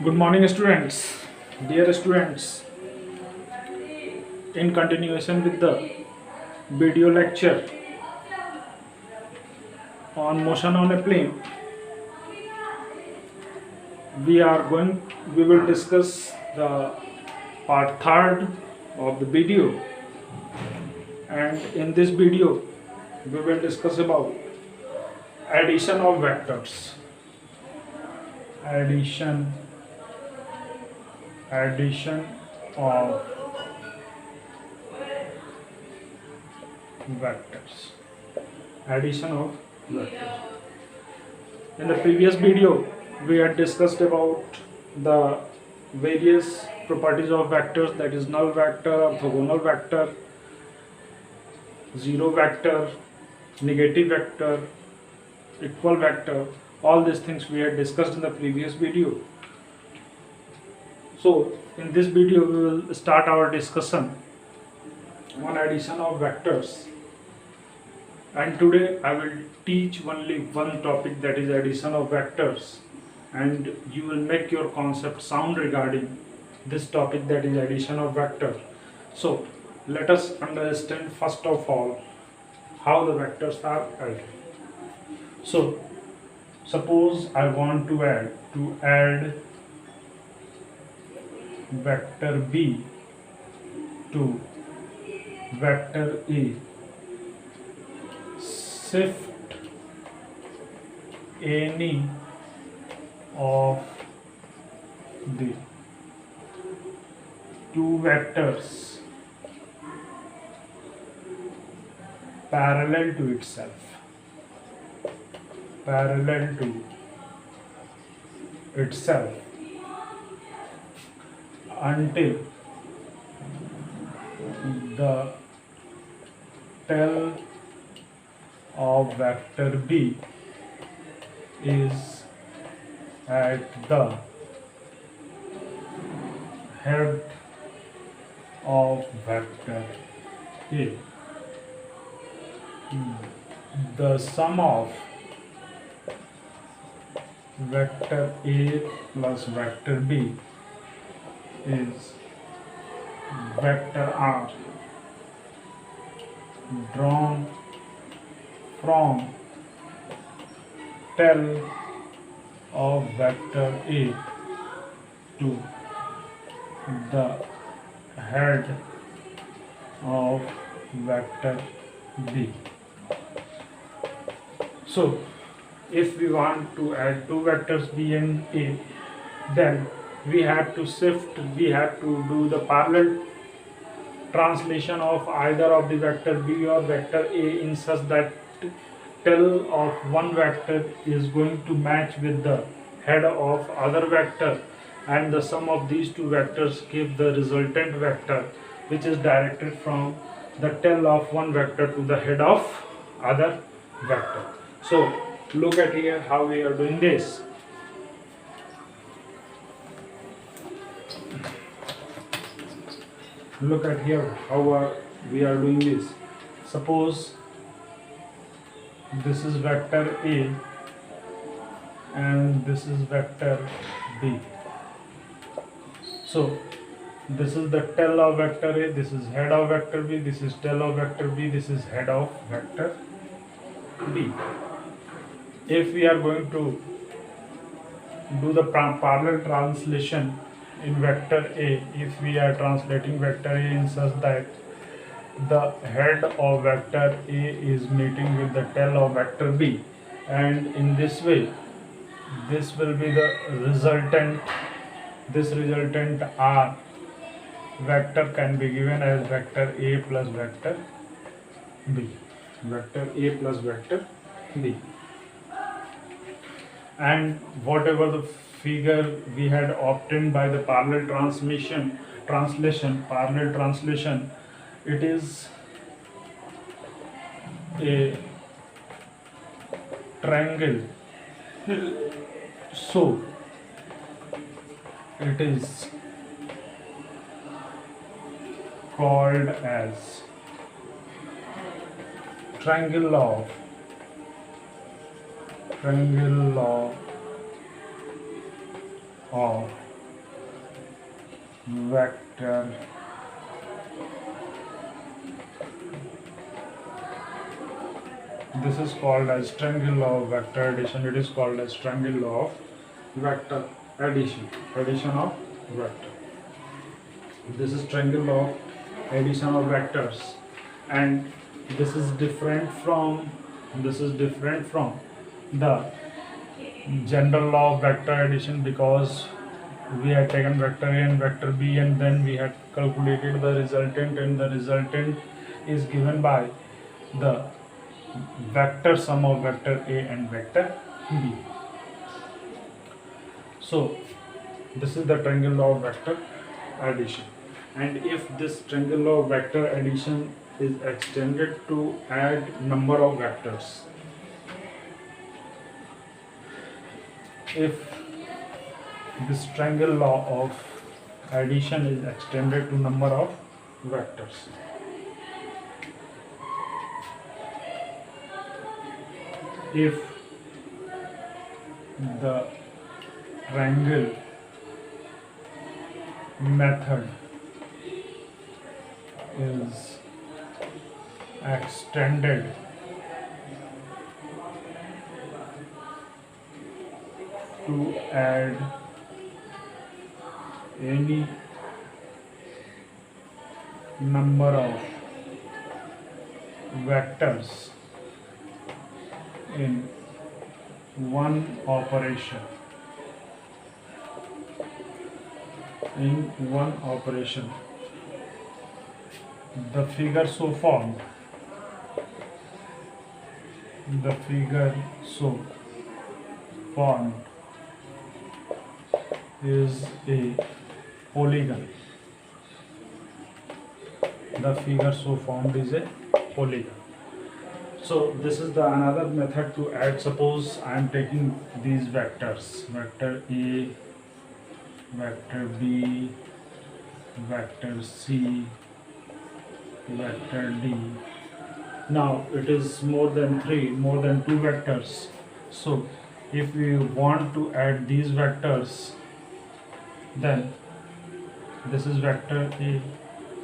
Good morning, students. Dear students, in continuation with the video lecture on motion on a plane, we are going. We will discuss the part third of the video, and in this video, we will discuss about addition of vectors. Addition, addition of vectors. Addition of vectors. In the previous video, we had discussed about the various properties of vectors, that is null vector, orthogonal vector, zero vector, negative vector, equal vector. All these things we had discussed in the previous video. So in this video we will start our discussion on addition of vectors, and today I will teach only one topic, that is addition of vectors, and you will make your concept sound regarding this topic, that is addition of vector. So let us understand first of all how the vectors are added. So suppose I want to add vector B to vector A. Shift any of the two vectors parallel to itself, until the tail of vector B is at the head of vector A. The sum of vector A plus vector B is vector R drawn from tail of vector A to the head of vector B. So if we want to add two vectors B and A, then we have to do the parallel translation of either of the vector B or vector A in such that tail of one vector is going to match with the head of other vector, and the sum of these two vectors give the resultant vector, which is directed from the tail of one vector to the head of other vector. So look at here how we are doing this. Look at here how we are doing this. Suppose this is vector A and this is vector B. So this is the tail of vector A, this is head of vector B, this is tail of vector B, this is head of vector B. If we are going to do the parallel translation in vector A, if we are translating vector A in such that the head of vector A is meeting with the tail of vector B, and in this way this will be the resultant. This resultant R vector can be given as vector A plus vector B. Vector A plus vector B. And whatever the figure we had obtained by the parallel translation, it is a triangle. So it is called as triangle law of vector this is called as triangle law of vector addition. It is called as triangle law of vector addition of vector. This is triangle law of addition of vectors, and this is different from the general law of vector addition, because we had taken vector A and vector B and then we had calculated the resultant, and the resultant is given by the vector sum of vector A and vector B. So this is the triangle law of vector addition, and if this triangle law of vector addition is extended to add number of vectors, if this triangle law of addition is extended to number of vectors, if the triangle method is extended to add any number of vectors in one operation, the figure so formed is a polygon. The figure so formed is a polygon. So this is the another method to add. Suppose I am taking these vectors, vector A, vector B, vector C, vector D. Now it is more than two vectors. So if we want to add these vectors, then this is vector A.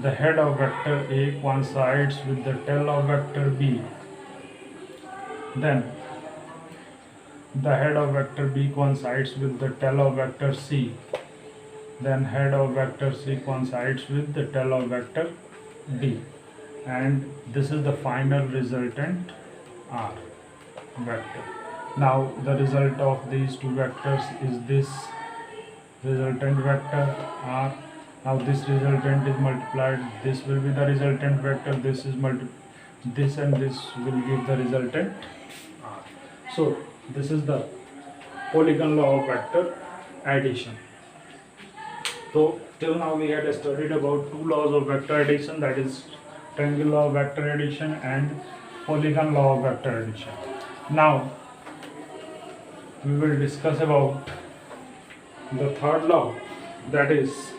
The head of vector A coincides with the tail of vector B. Then the head of vector B coincides with the tail of vector C. Then head of vector C coincides with the tail of vector D. And this is the final resultant R vector. Now the result of these two vectors is this resultant vector R. Now this resultant is multiplied, this will be the resultant vector, this and this will give the resultant R. So this is the polygon law of vector addition. So till now we had studied about two laws of vector addition, that is triangle law of vector addition and polygon law of vector addition. Now we will discuss about the third law, that is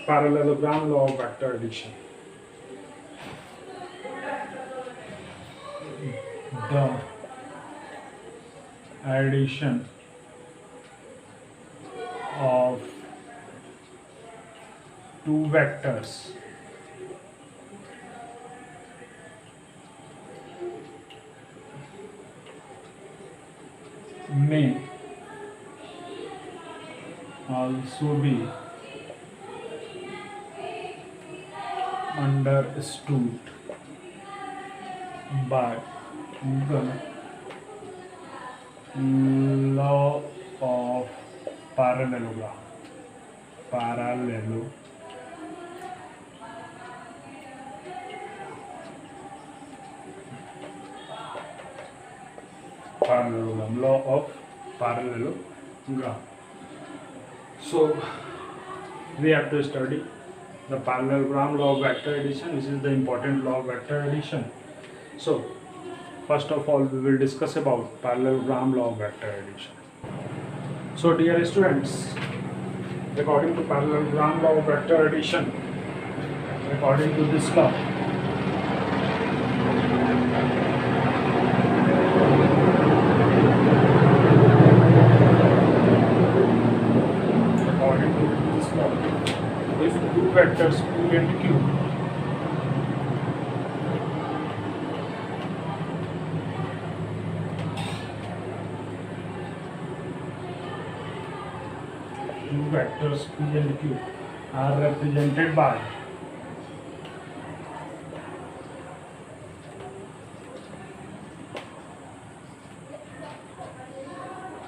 parallelogram law of vector addition. The addition of two vectors may also be understood by the law of parallelogram. Law of parallelogram. So we have to study the parallelogram law of vector addition. This is the important law of vector addition. So first of all we will discuss about parallelogram law of vector addition. So dear students, according to parallelogram law of vector addition, according to this law, vectors P and Q. Two vectors P and Q are represented by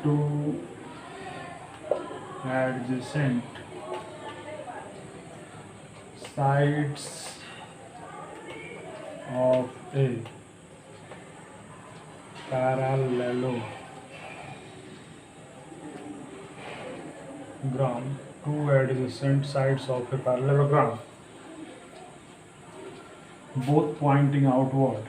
two adjacent sides of a parallelogram. Two adjacent sides of a parallelogram, both pointing outward.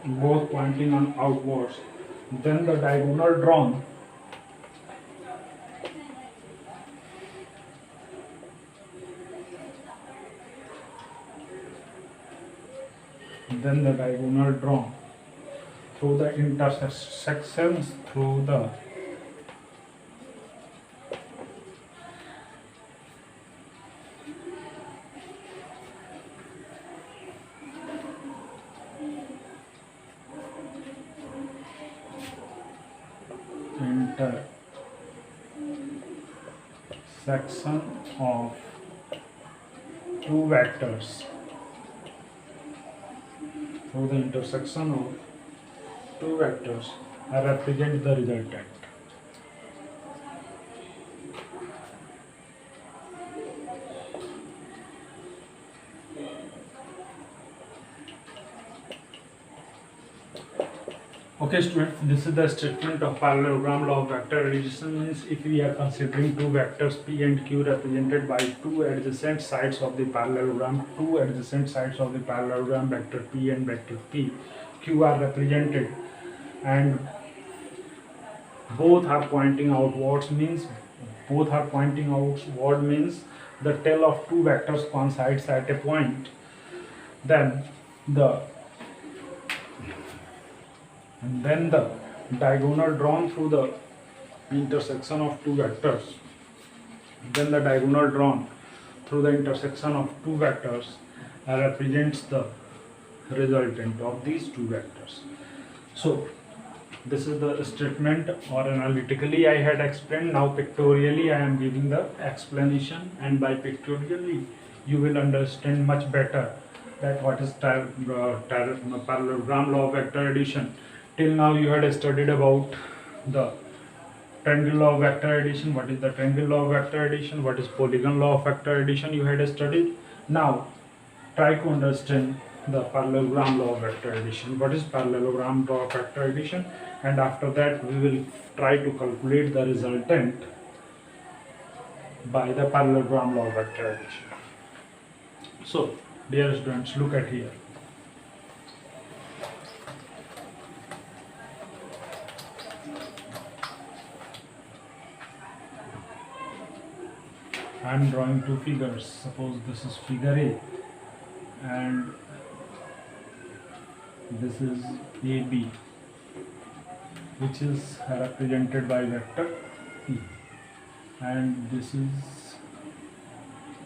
Both pointing on outwards. Then the diagonal drawn through the intersections through the intersection of two vectors. Through the intersection of two vectors, I represent the resultant. Okay students, this is the statement of parallelogram law of vector addition. Means if we are considering two vectors P and Q represented by two adjacent sides of the parallelogram, vector P and vector Q are represented and both are pointing outwards, means the tail of two vectors coincides at a point. Then the diagonal drawn through the intersection of two vectors. Represents the resultant of these two vectors. So this is the statement, or analytically I had explained. Now pictorially I am giving the explanation, and by pictorially you will understand much better that what is parallelogram law of vector addition. Till now you had studied about the triangle law of vector addition. What is the triangle law of vector addition? What is polygon law of vector addition? You had studied. Now try to understand the parallelogram law of vector addition. What is parallelogram law of vector addition? And after that we will try to calculate the resultant by the parallelogram law of vector addition. So dear students, look at here. I am drawing two figures. Suppose this is figure A and this is AB, which is represented by vector P, and this is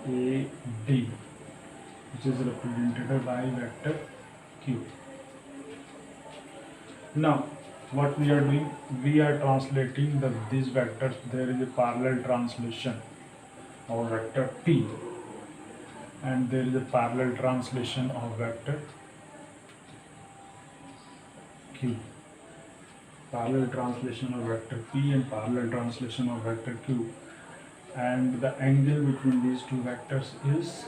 AD, which is represented by vector Q. Now what we are doing, we are translating these vectors. There is a parallel translation of vector P, and there is a parallel translation of vector Q. Parallel translation of vector P and parallel translation of vector Q, and the angle between these two vectors is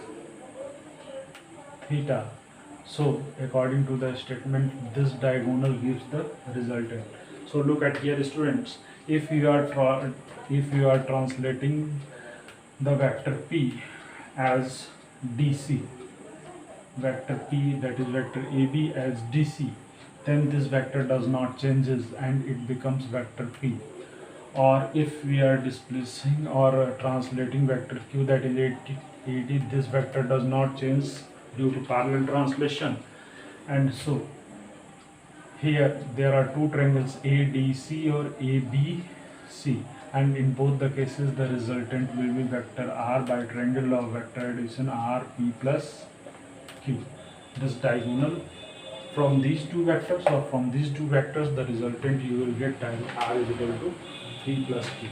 theta. So according to the statement, this diagonal gives the resultant. So look at here students, if you are translating the vector P as DC, vector P, that is vector AB, as DC, then this vector does not changes and it becomes vector P. Or if we are displacing or translating vector Q, that is AD, this vector does not change due to parallel translation, and so Here there are two triangles ADC or ABC, and in both the cases the resultant will be vector R by triangle law of vector addition RP plus Q. This diagonal from these two vectors, or from these two vectors, the resultant you will get R is equal to P plus Q.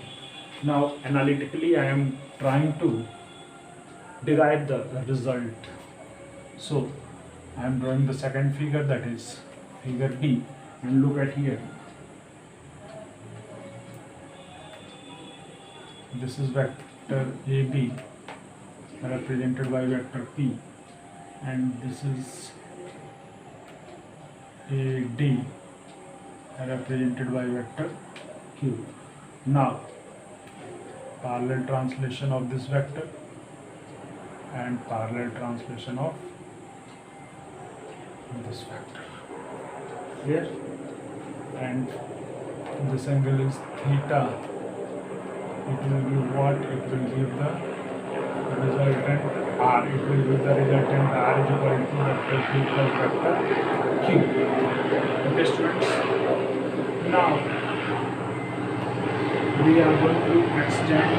Now analytically I am trying to derive the result. So I am drawing the second figure, that is figure B, and look at here. This is vector AB represented by vector P, and this is AD represented by vector Q. Now parallel translation of this vector and parallel translation of this vector here, and this angle is theta. It will give what? It will give the resultant R. It will give the resultant R is equal to vector Q plus vector Q. Okay students, now we are going to extend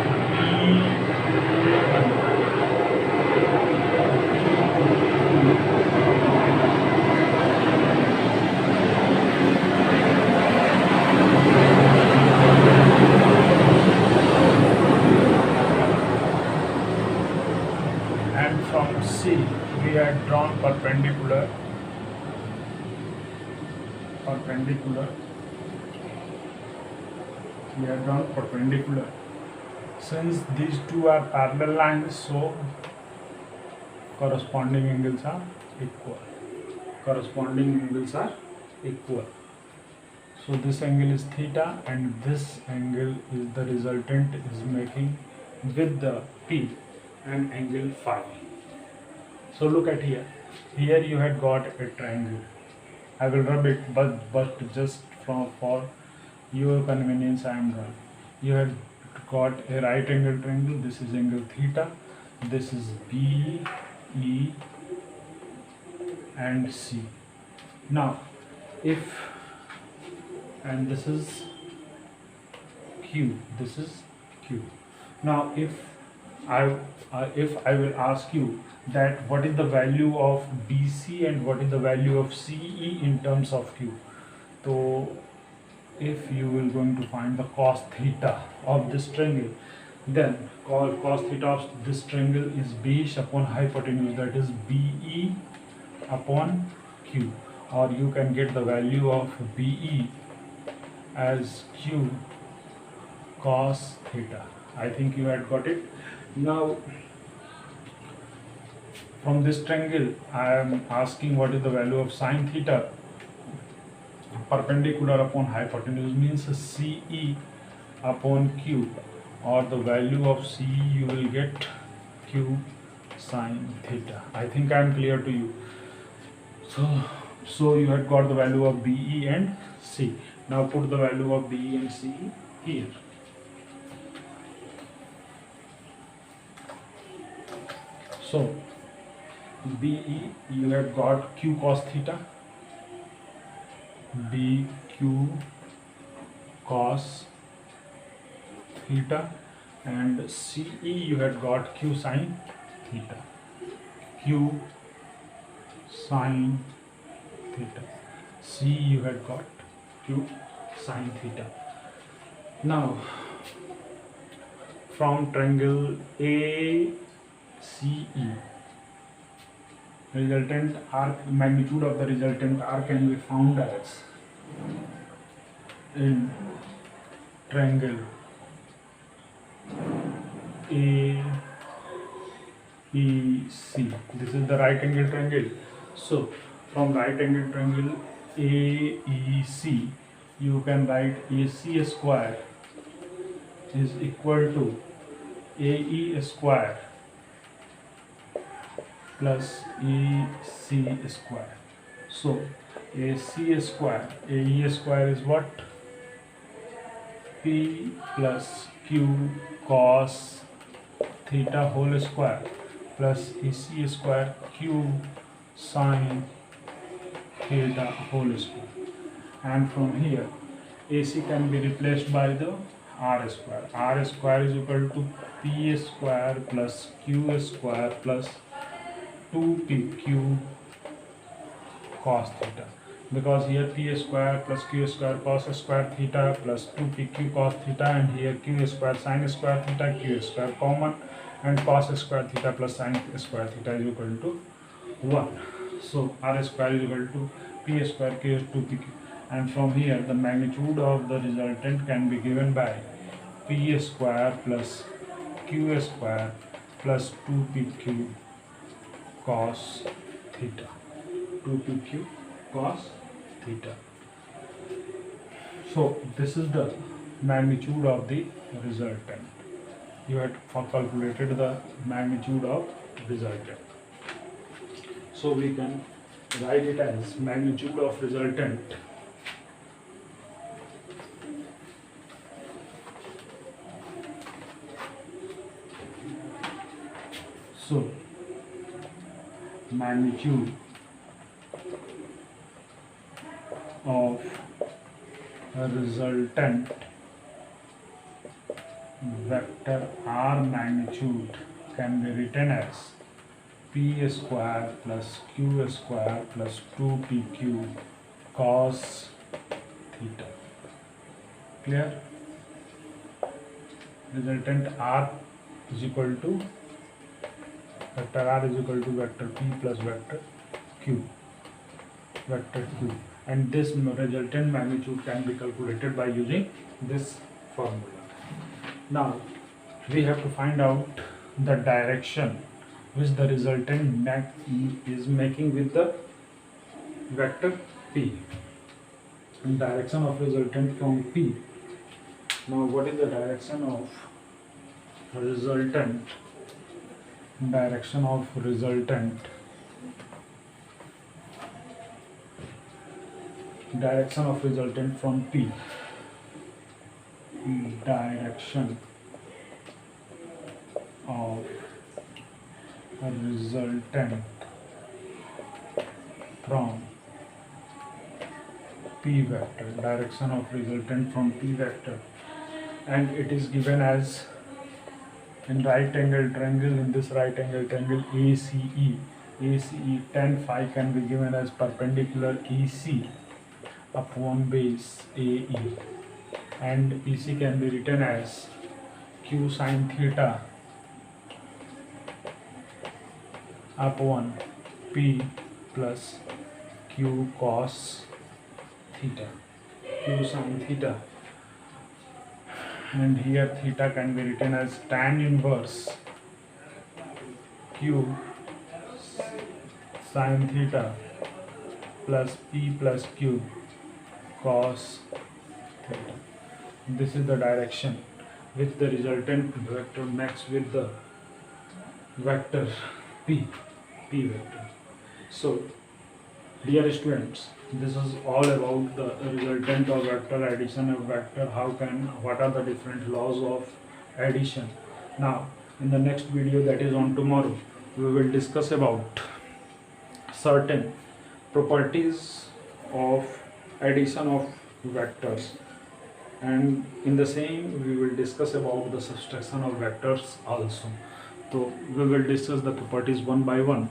we had drawn perpendicular. We have drawn perpendicular. Since these two are parallel lines, so corresponding angles are equal. So this angle is theta, and this angle is the resultant is making with the P and angle phi. So look at here. Here you had got a triangle. I will rub it, but just for your convenience I am drawing. You had got a right angle triangle. This is angle theta. This is B, E, and C. Now, and this is Q. This is Q. Now, if I will ask you that what is the value of BC and what is the value of CE in terms of Q. So if you will going to find the cos theta of this triangle, then cos theta of this triangle is base upon hypotenuse, that is BE upon Q, or you can get the value of BE as Q cos theta. I think you had got it. Now from this triangle I am asking what is the value of sin theta. Perpendicular upon hypotenuse means CE upon Q, or the value of CE you will get Q sin theta. I think I am clear to you. So you had got the value of BE and C. Now put the value of BE and CE here. So BE you have got Q cos theta, BQ cos theta, and CE you had got Q sin theta, Q sin theta. C you had got Q sin theta. Now from triangle ACE, resultant arc, magnitude of the resultant arc can be found as in triangle AEC. This is the right angle triangle. So from right angle triangle AEC, you can write AC square is equal to AE square plus EC square. So AC square, AE square is what? P plus Q cos theta whole square plus AC square Q sin theta whole square. and from here AC can be replaced by the R square. R square is equal to P square plus Q square plus 2PQ cos theta, because here P square plus Q square cos square theta plus 2PQ cos theta, and here Q square sin square theta, Q square common, and cos square theta plus sin square theta is equal to 1. So R square is equal to P square Q 2PQ, and from here the magnitude of the resultant can be given by P square plus Q square plus 2PQ cos theta. 2PQ cos theta. So this is the magnitude of the resultant. You had calculated the magnitude of resultant. So we can write it as magnitude of resultant magnitude of a resultant vector R magnitude can be written as P square plus Q square plus 2PQ cos theta. Clear? Resultant R is equal to vector R is equal to vector P plus vector Q. And this resultant magnitude can be calculated by using this formula. Now we have to find out the direction which the resultant is making with the vector P. And direction of resultant from P. Now what is the direction of resultant? Direction of resultant from P. Direction of a resultant from P vector. Direction of resultant from P vector, and it is given as in right angle triangle. In this right angle triangle ACE tan phi can be given as perpendicular EC upon base AE, and PC can be written as Q sin theta upon P plus Q cos theta. Q sin theta, and here theta can be written as tan inverse Q sin theta plus P plus Q cos theta. This is the direction which the resultant vector makes with the vector P vector. So dear students, this is all about the resultant of vector, addition of vector, what are the different laws of addition. Now in the next video, that is on tomorrow, we will discuss about certain properties of addition of vectors, and in the same we will discuss about the subtraction of vectors also. So we will discuss the properties one by one.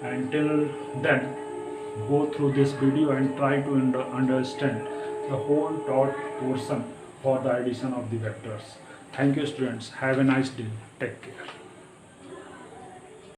Until then, go through this video and try to understand the whole taught portion for the addition of the vectors. Thank you students. Have a nice day. Take care.